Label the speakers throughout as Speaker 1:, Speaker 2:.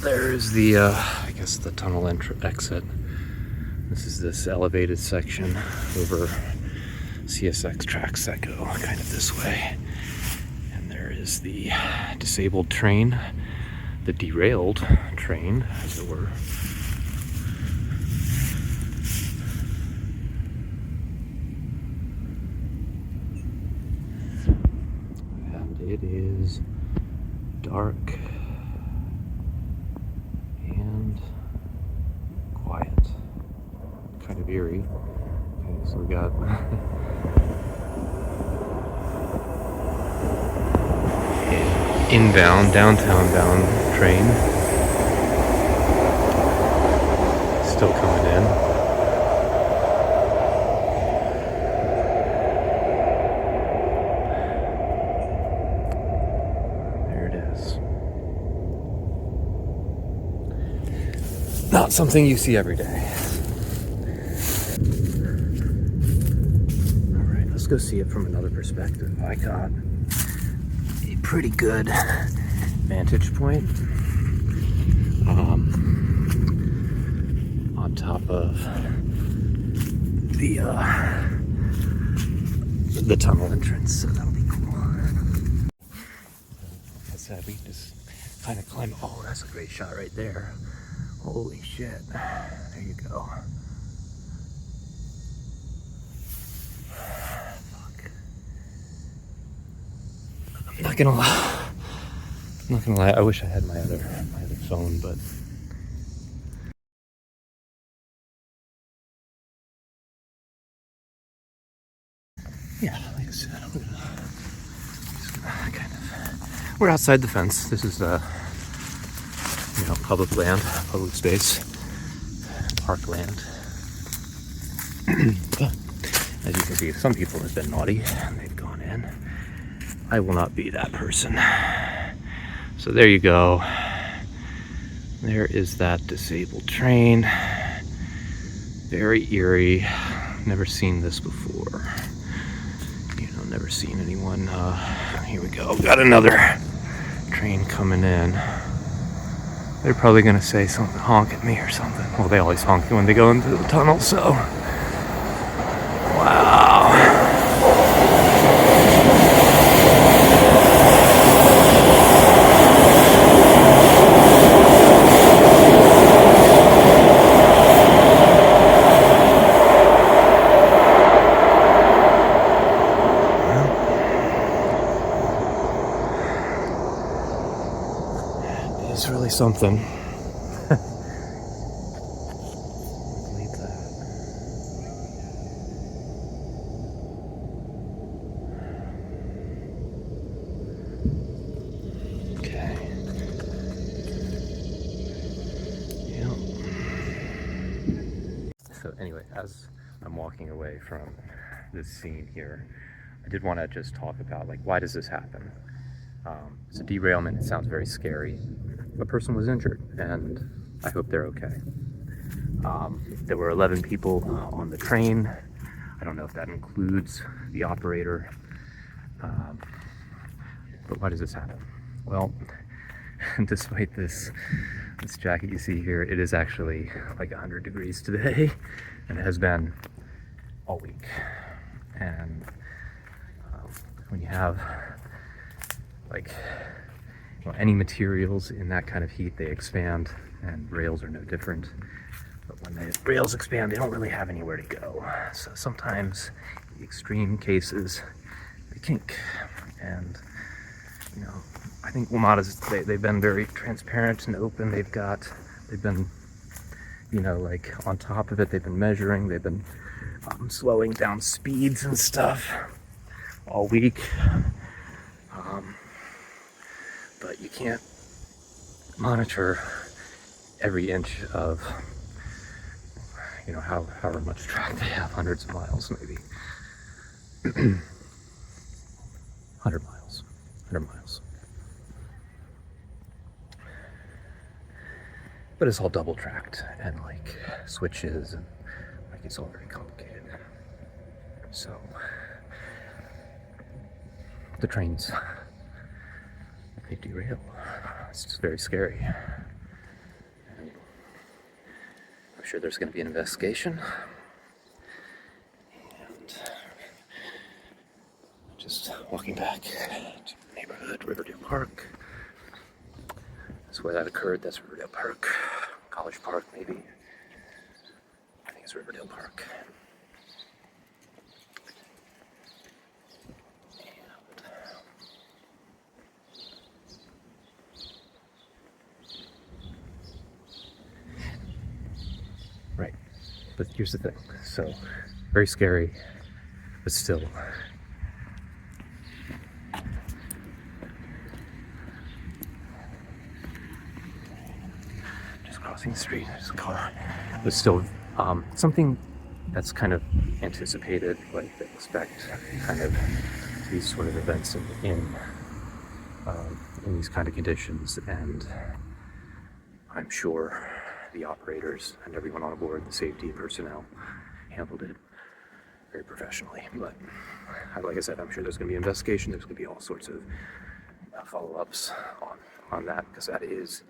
Speaker 1: There's the, I guess the tunnel exit. This is this elevated section over CSX tracks that go kind of this way. And there is the disabled train, the derailed train, as it were. And it is dark and quiet, kind of eerie. Okay, so we got inbound, downtown bound train still coming in. There it is. Not something you see every day. Alright, let's go see it from another perspective. I got a pretty good vantage point on top of the tunnel entrance, so that'll be cool. Like I said, we can just kind of climb. Oh, that's a great shot right there. Holy shit. There you go. Fuck. I'm not gonna lie, I wish I had my other phone, but yeah, like I said, I'm just gonna kind of, we're outside the fence. This is public land, public space, park land. But as you can see, some people have been naughty and they've gone in. I will not be that person. So there you go. There is that disabled train. Very eerie. Never seen this before. Never seen anyone. Here we go. Got another train coming in. They're probably gonna say something, honk at me or something. Well, they always honk when they go into the tunnel, so. Wow. It's really something. Believe that. Okay. Yeah. So anyway, as I'm walking away from this scene here, I did want to just talk about, like, why does this happen? It's a derailment. It sounds very scary. A person was injured, and I hope they're okay. There were 11 people on the train. I don't know if that includes the operator. But why does this happen? Well, despite this jacket you see here, it is actually like 100 degrees today, and it has been all week. And when you have any materials in that kind of heat, they expand, and rails are no different. But when the rails expand, they don't really have anywhere to go. So sometimes, in extreme cases, they kink. And I think WMATA's, they've been very transparent and open. They've been on top of it. They've been measuring. They've been slowing down speeds and stuff all week. But you can't monitor every inch of, however much track they have, hundreds of miles, maybe. 100 miles. But it's all double tracked and switches, and it's all very complicated. So the trains they derail. It's just very scary. And I'm sure there's going to be an investigation. And just walking back to the neighborhood, Riverdale Park. That's where that occurred. That's Riverdale Park. College Park, maybe. I think it's Riverdale Park. Right. But here's the thing. So, very scary, but still. Just crossing the street, there's a car. But still, something that's kind of anticipated, like they expect kind of these sort of events in these kind of conditions, and I'm sure the operators and everyone on board, the safety personnel, handled it very professionally. But like I said, I'm sure there's going to be investigation. There's going to be all sorts of follow-ups on that, because that is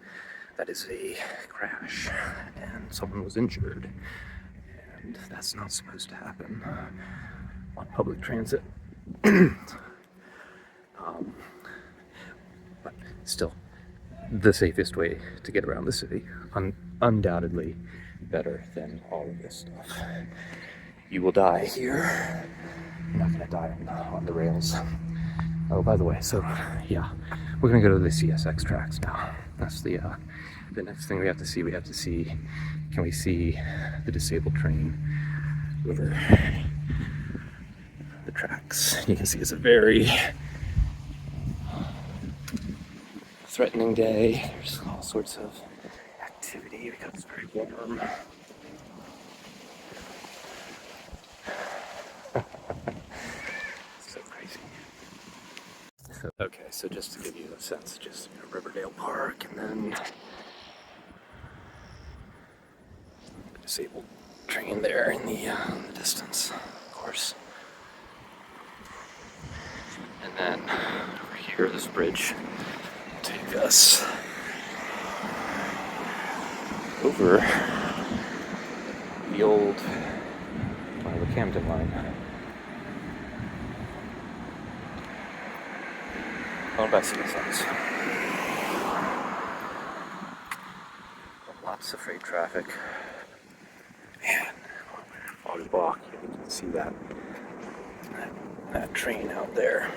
Speaker 1: a crash and someone was injured, and that's not supposed to happen on public transit. But still, the safest way to get around the city, undoubtedly better than all of this stuff. You will die here. You're not gonna die on the rails. Oh, by the way, so yeah, we're gonna go to the CSX tracks now. That's the next thing we have to see. We have to see, can we see the disabled train over the tracks? You can see it's a very threatening day. There's all sorts of activity because it's very warm. So crazy. Okay, so just to give you a sense, just Riverdale Park, and then the disabled train there in the distance, of course. And then over here, this bridge will take us over the old, the Camden line. Owned by citizens. Lots of freight traffic. Man, on the block, you can see that train out there.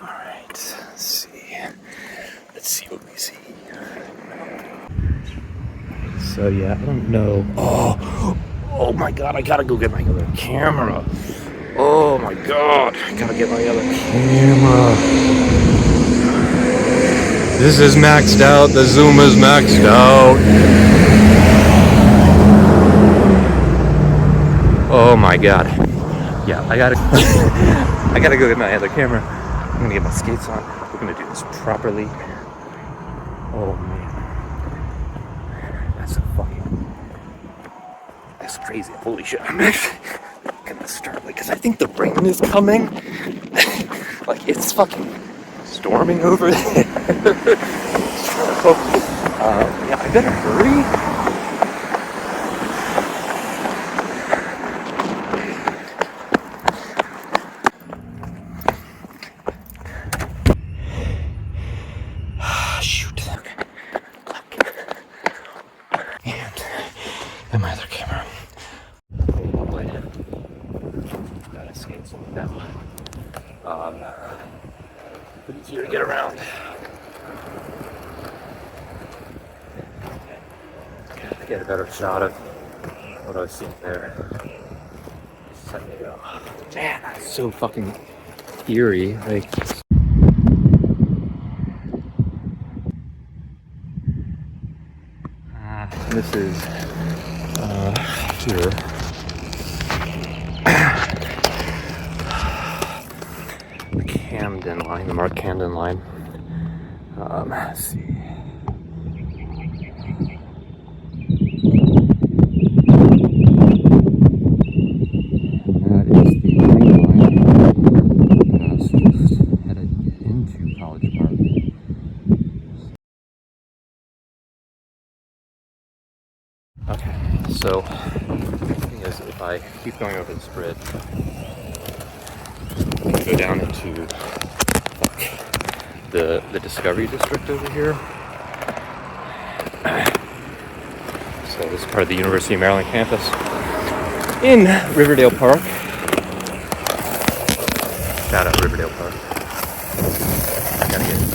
Speaker 1: Alright, let's see. Let's see what we see. So yeah, I don't know. Oh my god, I gotta go get my other camera. Oh my god, I gotta get my other camera. This is maxed out, the zoom is maxed out. Oh my god. Yeah, I gotta I gotta go get my other camera. I'm gonna get my skates on. We're gonna do this properly. Oh man. That's crazy. Holy shit. I'm actually gonna start, because I think the rain is coming. Like, it's fucking storming over there. So, yeah, I better hurry. Shoot. Okay. And my other camera. Gotta skate some of that one. But easier to get around. Gotta get a better shot of what I was seeing there. Man, that's so fucking eerie. Like, this is here. The Camden line, the Mark Camden line. Let's see. That is the green line. So, the thing is, if I keep going over this bridge, I can go down into the Discovery District over here. So this is part of the University of Maryland campus in Riverdale Park. Shout out Riverdale Park. I gotta get it.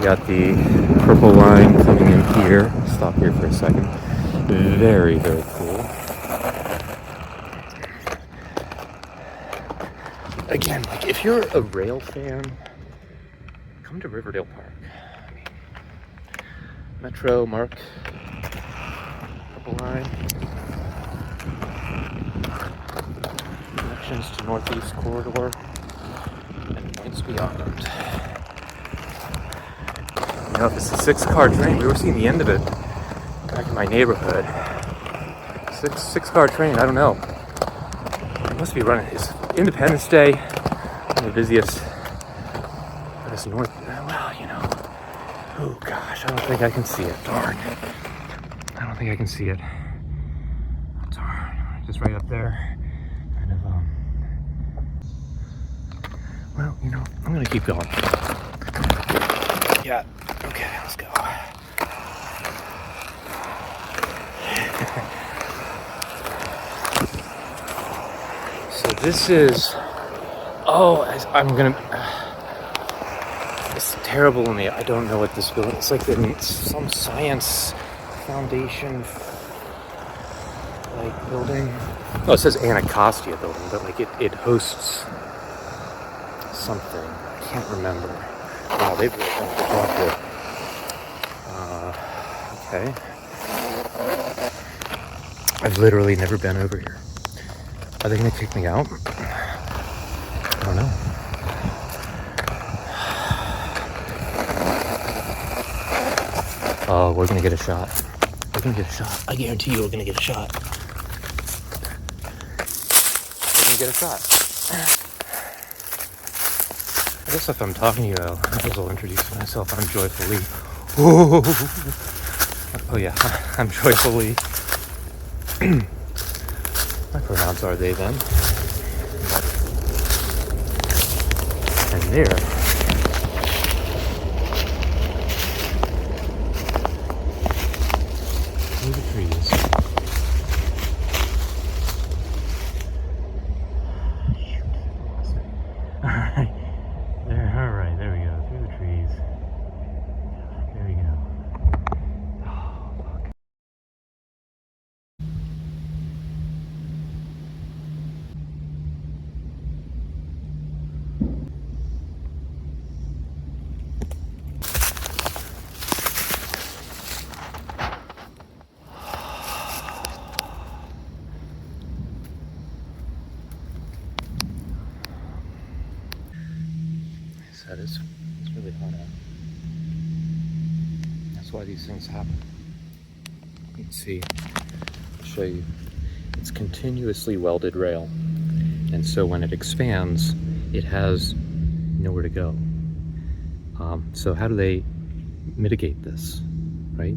Speaker 1: Got the purple line coming in here. Stop here for a second. Very, very cool. Again, like if you're a rail fan, come to Riverdale Park. I mean, Metro, Mark, purple line. Connections to Northeast Corridor and points beyond. You know, if it's a 6-car train, we were seeing the end of it back in my neighborhood. Six-car train, I don't know. It must be running. It's Independence Day, the busiest. But it's north. Well, you know. Oh gosh, I don't think I can see it. Darn. I don't think I can see it. Darn. Just right up there. Kind of. Well, you know, I'm gonna keep going. Yeah. Okay, let's go. So this is, I'm gonna, it's terrible of me. I don't know what this building, it's like some science foundation like building. Oh, it says Anacostia building, but like it hosts something. I can't remember. Wow, they've really done a good job here. Okay. I've literally never been over here. Are they gonna kick me out? I don't know. Oh, we're gonna get a shot. We're gonna get a shot. I guarantee you we're gonna get a shot. We're gonna get a shot. I guess if I'm talking to you, I might as well introduce myself. I'm Joyful Lee. Oh yeah, I'm Joyful Lee. My pronouns are they, them. And there. Through the trees. Alright. Alright, there we go. Through the trees. There we go. Oh, fuck. It's really hot out. That's why these things happen. You can see, I'll show you. It's continuously welded rail. And so when it expands, it has nowhere to go. So how do they mitigate this, right?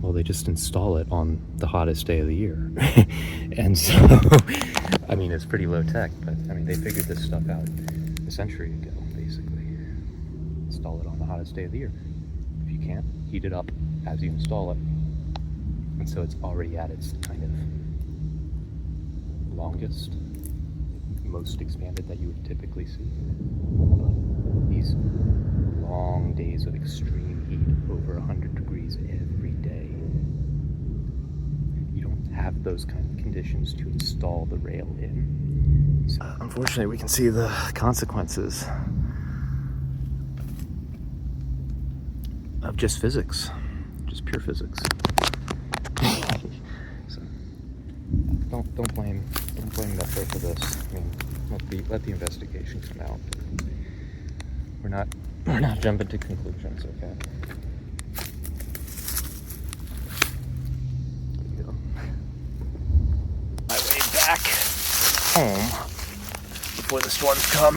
Speaker 1: Well, they just install it on the hottest day of the year. And so, I mean, it's pretty low tech, but I mean, they figured this stuff out a century ago, basically. Install it on the hottest day of the year. If you can't, heat it up as you install it. And so it's already at its kind of longest, most expanded that you would typically see. But these long days of extreme heat, over 100 degrees every day, you don't have those kind of conditions to install the rail in. So, unfortunately, we can see the consequences of just physics, just pure physics. So, don't blame Metro for this. I mean, let the investigation come out. We're not jumping to conclusions, okay? There you go. home before the storms come.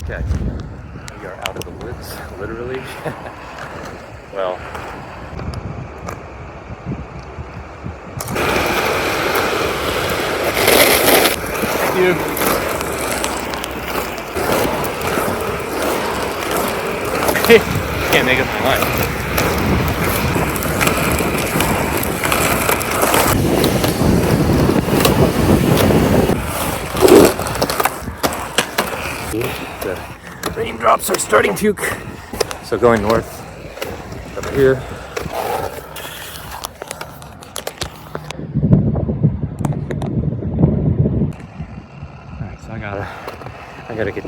Speaker 1: Okay, we are out of the woods, literally. Well, thank you. Can't make up my mind. The raindrops are starting to. So going north up here. All right, so I gotta get.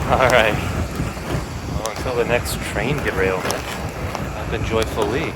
Speaker 1: Alright, well, until the next train derailment, I've been joyfully.